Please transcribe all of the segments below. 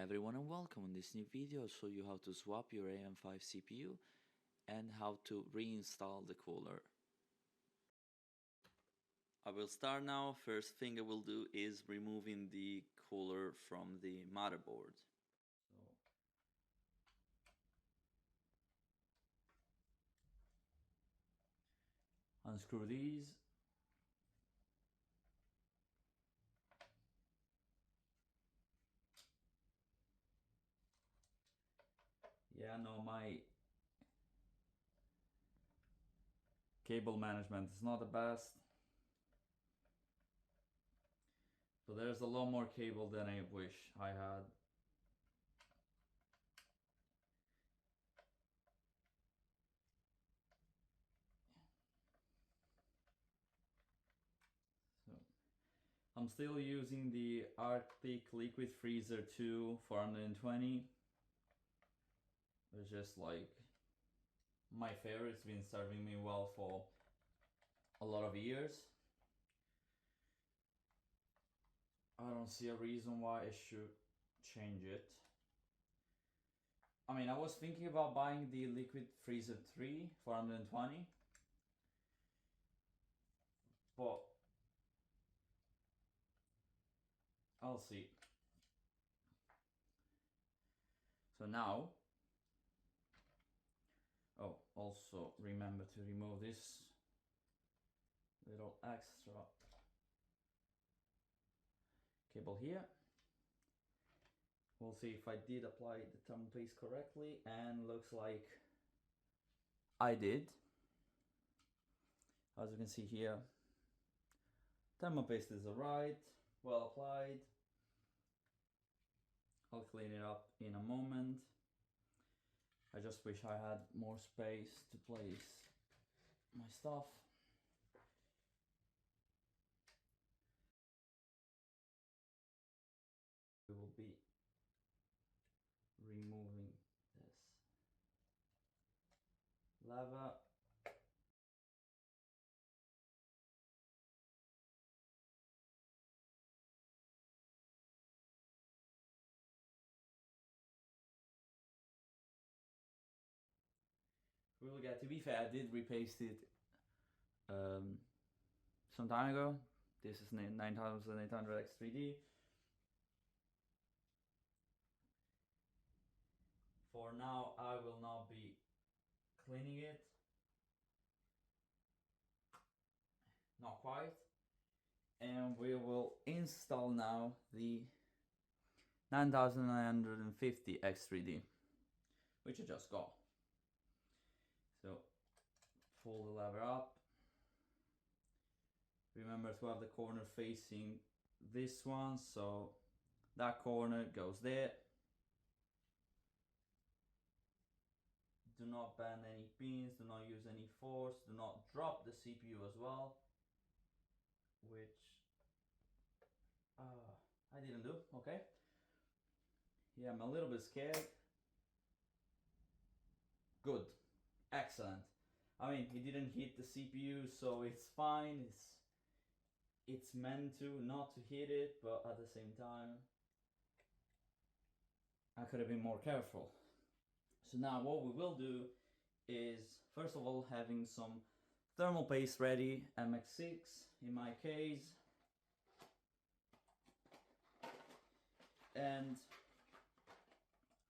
everyone and welcome. In this new video I'll show you how to swap your AM5 CPU and how to reinstall the cooler. I will start now. First thing I will do is removing the cooler from the motherboard. Unscrew these. Yeah, no, my cable management is not the best. So there's a lot more cable than I wish I had. So I'm still using the Arctic Liquid Freezer 2 420. It's just like my favorite. It's been serving me well for a lot of years. I don't see a reason why I should change it. I mean, I was thinking about buying the Liquid Freezer 3 420, but I'll see. So now, oh, also remember to remove this little extra cable here. We'll see if I did apply the thermal paste correctly, and looks like I did. As you can see here, thermal paste is alright, well applied. I'll clean it up in a moment. I just wish I had more space to place my stuff. We will be removing this lever. We'll get, to be fair, I did repaste it some time ago. This is 9800 X3D. For now, I will not be cleaning it. Not quite. And we will install now the 9950 X3D, which I just got. So pull the lever up. Remember to have the corner facing this one, so that corner goes there. Do not bend any pins, do not use any force, do not drop the CPU as well, which I didn't do. Okay. Yeah, I'm a little bit scared. Good. Excellent. I mean, it didn't hit the CPU, so it's fine. It's meant to not to hit it, but at the same time, I could have been more careful. So now what we will do is, first of all, having some thermal paste ready, MX6 in my case. And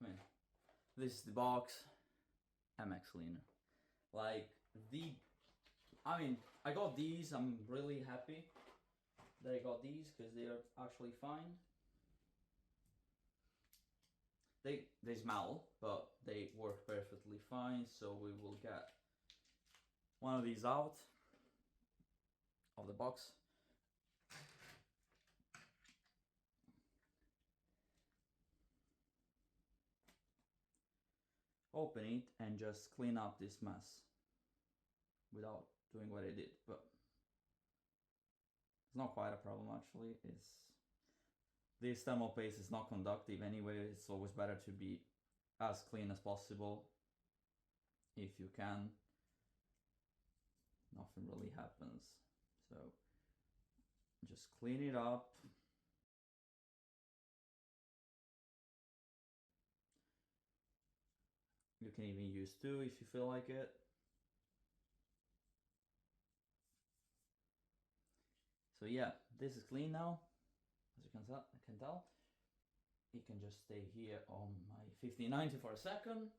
I mean, this is the box, MX cleaner. Like I mean, I got these. I'm really happy that I got these because they are actually fine. They smell, but they work perfectly fine. So we will get one of these out of the box. Open it and just clean up this mess without doing what I did, but it's not quite a problem actually. This thermal paste is not conductive anyway. It's always better to be as clean as possible if you can. Nothing really happens, so just clean it up. can even use 2 if you feel like it. So yeah, this is clean now, as you can tell. It can just stay here on my 1590 for a second.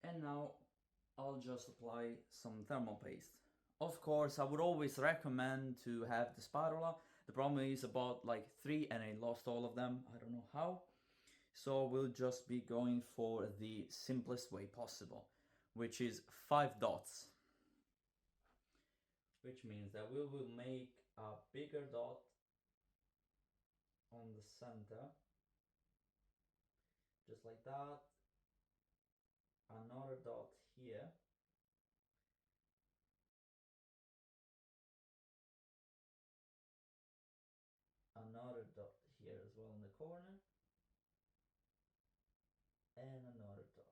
And now I'll just apply some thermal paste. Of course, I would always recommend to have the spatula. The problem is about like 3 and I lost all of them. I don't know how. So we'll just be going for the simplest way possible, which is 5 dots. Which means that we will make a bigger dot on the center, just like that. Another dot here. Another dot here as well in the corner. And another dot.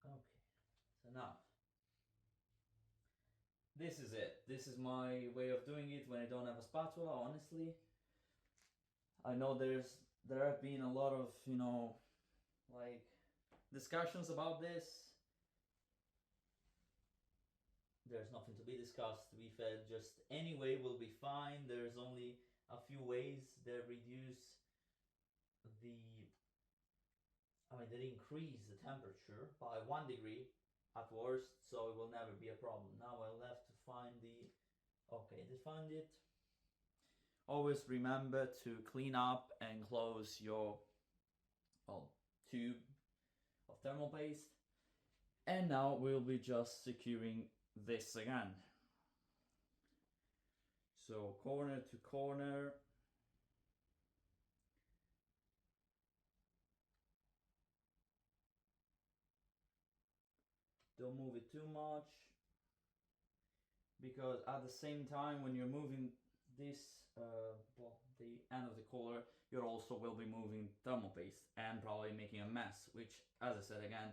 Okay, so now this is it. This is my way of doing it when I don't have a spatula, honestly. I know there have been a lot of, you know, like discussions about this. There's nothing to be discussed, to be fair, just any way will be fine. There's only a few ways that reduce they increase the temperature by 1 degree at worst, so it will never be a problem. Now I'll have to find okay, they find it. Always remember to clean up and close your tube of thermal paste. And now we'll be just securing this again. So corner to corner. Don't move it too much, because at the same time when you're moving this, the end of the cooler, you also will be moving thermal paste and probably making a mess, which, as I said again,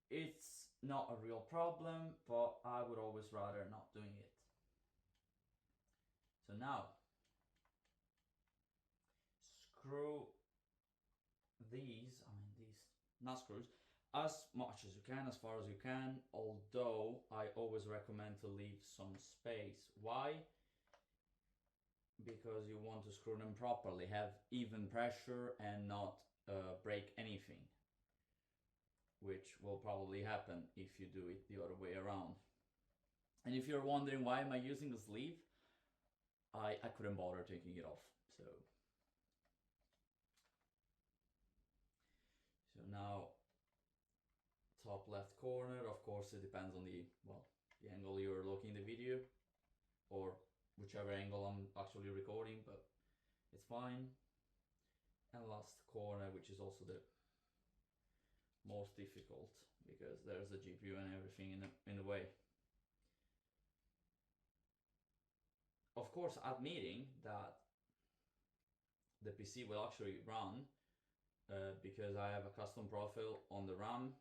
it's not a real problem, but I would always rather not doing it. So now, screw these nut screws, as much as you can, as far as you can, although I always recommend to leave some space. Why? Because you want to screw them properly, have even pressure and not break anything, which will probably happen if you do it the other way around. And if you're wondering why am I using the sleeve, I couldn't bother taking it off. So now, top left corner, of course it depends on the angle you're looking the video, or whichever angle I'm actually recording, but it's fine. And last corner, which is also the most difficult because there's the GPU and everything in the way. Of course, admitting that the PC will actually run because I have a custom profile on the RAM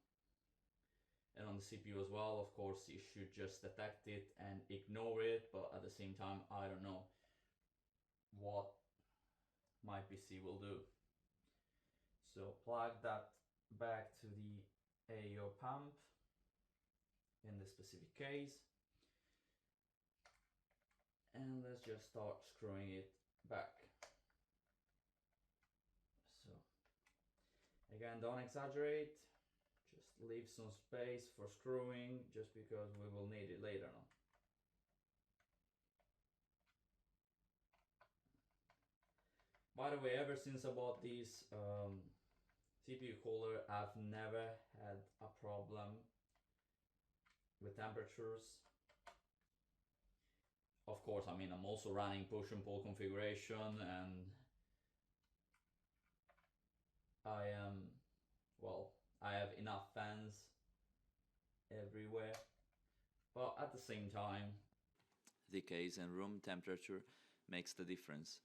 and on the CPU as well. Of course, it should just detect it and ignore it, but at the same time, I don't know what my PC will do. So plug that back to the AO pump in this specific case, and let's just start screwing it back. So again, don't exaggerate, just leave some space for screwing, just because we will need it later on. By the way, ever since I bought this CPU cooler, I've never had a problem with temperatures. Of course, I mean, I'm also running push and pull configuration, and I have enough fans everywhere, but at the same time, the case and room temperature makes the difference.